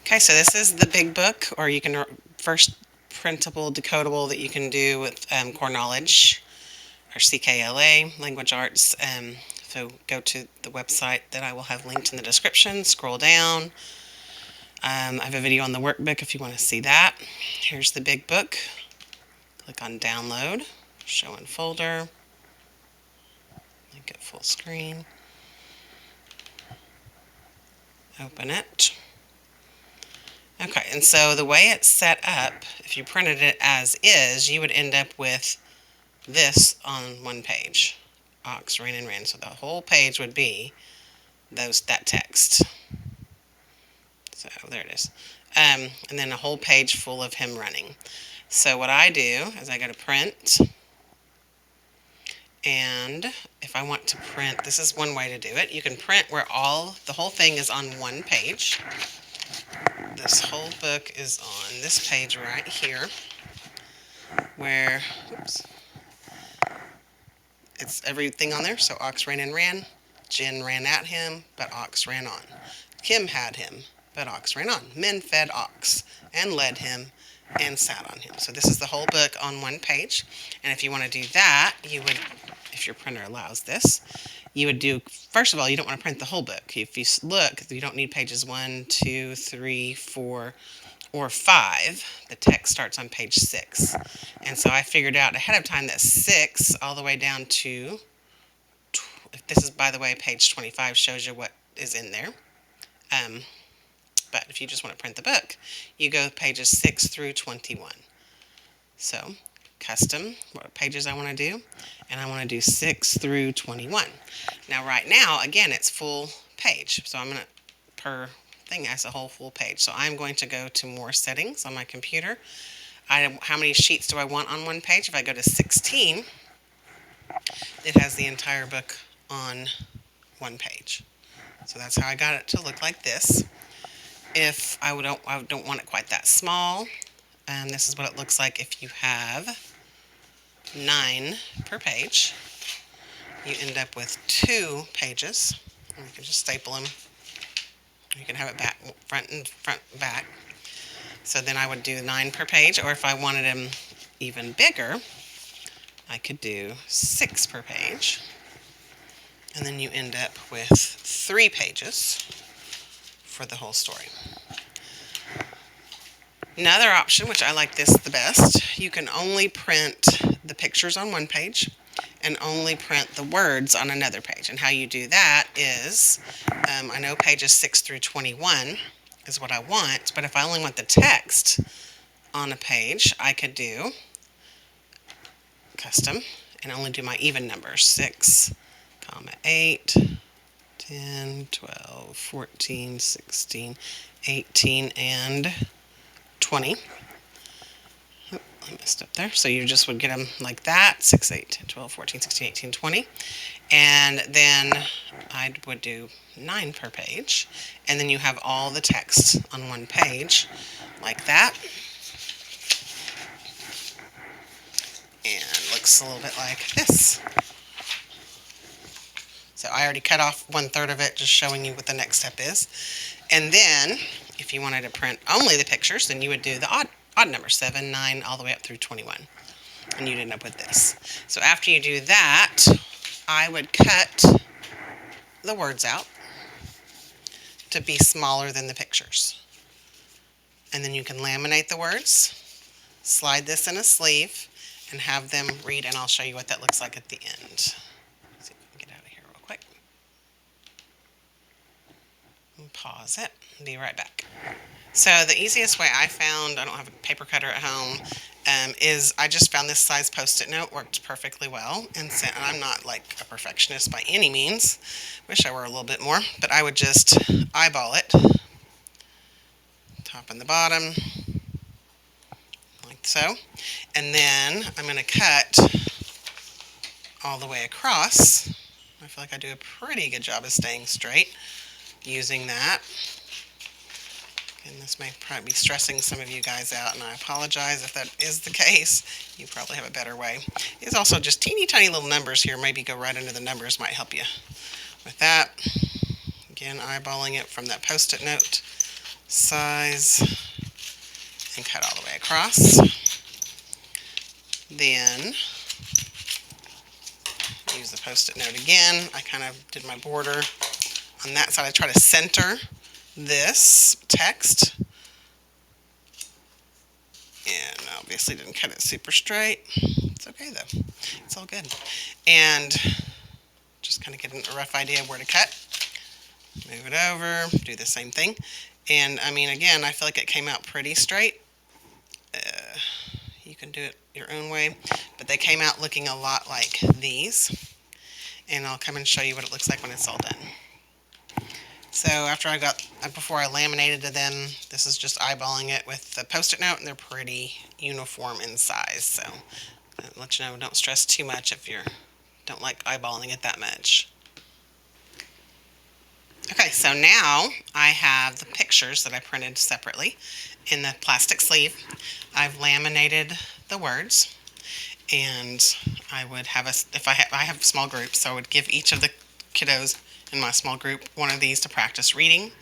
Okay, so this is the big book, or you can first printable decodable that you can do with Core Knowledge or CKLA Language Arts. So go to the website that I will have linked in the description. Scroll down. I have a video on the workbook if you want to see that. Here's the big book. Click on Download, Show in Folder, make it full screen. Open it. Okay, and so the way it's set up, if you printed it as is, you would end up with this on one page. Ox, ran, and ran. So the whole page would be that text. So there it is. And then a whole page full of him running. So what I do is I go to print. And if I want to print, this is one way to do it. You can print where the whole thing is on one page. This whole book is on this page right here, where, oops, it's everything on there. So Ox ran and ran. Jen ran at him, but Ox ran on. Kim had him, but Ox ran on. Men fed Ox and led him and sat on him. So this is the whole book on one page. And if you want to do that, you would, if your printer allows this, you would do, first of all, you don't want to print the whole book. If you look, you don't need pages 1, 2, 3, 4, or 5. The text starts on page 6. And so I figured out ahead of time that 6 all the way down to, this is, by the way, page 25 shows you what is in there. But if you just want to print the book, you go pages 6 through 21. So custom, what pages I want to do, and I want to do 6 through 21. Now right now, again, it's full page, so I'm going to, per thing, that's a whole full page. So I'm going to go to more settings on my computer. How many sheets do I want on one page? If I go to 16, it has the entire book on one page. So that's how I got it to look like this. If I don't want it quite that small, this is what it looks like if you have 9 per page. You end up with 2 pages. And you can just staple them. You can have it back, front and back. So then I would do 9 per page, or if I wanted them even bigger, I could do 6 per page. And then you end up with 3 pages for the whole story. Another option, which I like this the best, you can only print the pictures on one page and only print the words on another page. And how you do that is, I know pages 6 through 21 is what I want, but if I only want the text on a page, I could do custom and only do my even numbers, 6, 8, 10, 12, 14, 16, 18, and 20. Oh, I messed up there. So you just would get them like that, 6, 8, 10, 12, 14, 16, 18, 20. And then I would do 9 per page. And then you have all the text on one page like that. And it looks a little bit like this. So I already cut off 1/3 of it, just showing you what the next step is. And then, if you wanted to print only the pictures, then you would do the odd number, 7, 9, all the way up through 21. And you'd end up with this. So after you do that, I would cut the words out to be smaller than the pictures. And then you can laminate the words, slide this in a sleeve, and have them read, and I'll show you what that looks like at the end. Pause it and be right back. So the easiest way I found, I don't have a paper cutter at home, is I just found this size Post-it note worked perfectly well. And I'm not like a perfectionist by any means. Wish I were a little bit more, but I would just eyeball it, top and the bottom, like so. And then I'm going to cut all the way across. I feel like I do a pretty good job of staying straight using that. And this may probably be stressing some of you guys out, and I apologize if that is the case. You probably have a better way. It's also just teeny tiny little numbers here. Maybe go right into the numbers might help you with that. Again, eyeballing it from that Post-it note size and cut all the way across. Then use the Post-it note again. I kind of did my border on that side. I try to center this text. And obviously didn't cut it super straight. It's okay though. It's all good. And just kind of get a rough idea of where to cut. Move it over, do the same thing. And I mean, again, I feel like it came out pretty straight. You can do it your own way, but they came out looking a lot like these. And I'll come and show you what it looks like when it's all done. So before I laminated them, this is just eyeballing it with the Post-it note, and they're pretty uniform in size. So I'll let you know, don't stress too much if you don't like eyeballing it that much. Okay, so now I have the pictures that I printed separately in the plastic sleeve. I've laminated the words, and I would have I have small groups, so I would give each of the kiddos in my small group one of these to practice reading.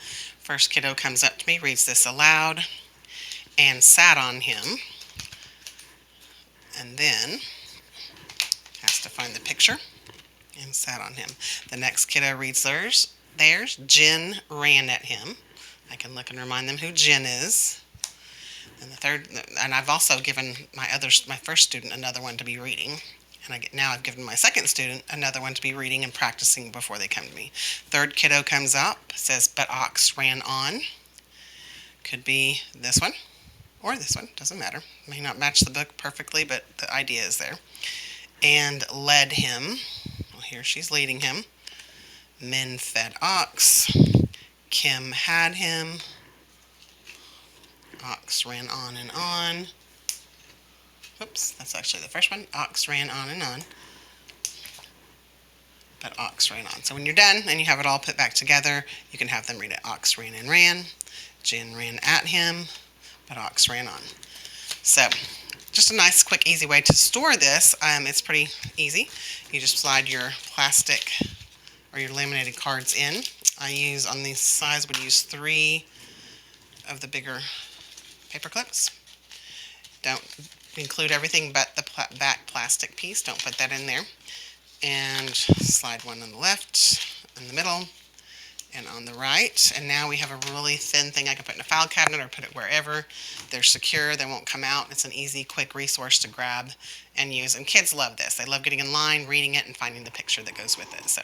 First kiddo comes up to me, reads this aloud, and sat on him, and then has to find the picture and sat on him. The next kiddo reads theirs. Jen ran at him. I can look and remind them who Jen is. And the third, and I've also given my first student another one to be reading. And now I've given my second student another one to be reading and practicing before they come to me. Third kiddo comes up, says, "But ox ran on." Could be this one or this one, doesn't matter. May not match the book perfectly, but the idea is there. And led him. Well, here she's leading him. Men fed ox. Kim had him. Ox ran on and on. Oops, that's actually the first one. Ox ran on and on. But ox ran on. So when you're done and you have it all put back together, you can have them read it. Ox ran and ran. Jen ran at him. But ox ran on. So just a nice, quick, easy way to store this. It's pretty easy. You just slide your plastic or your laminated cards in. On these sides, would use 3 of the bigger paper clips. Don't include everything but the back plastic piece. Don't put that in there. And slide one on the left, in the middle, and on the right. And now we have a really thin thing I can put in a file cabinet or put it wherever. They're secure. They won't come out. It's an easy, quick resource to grab and use. And kids love this. They love getting in line, reading it, and finding the picture that goes with it. So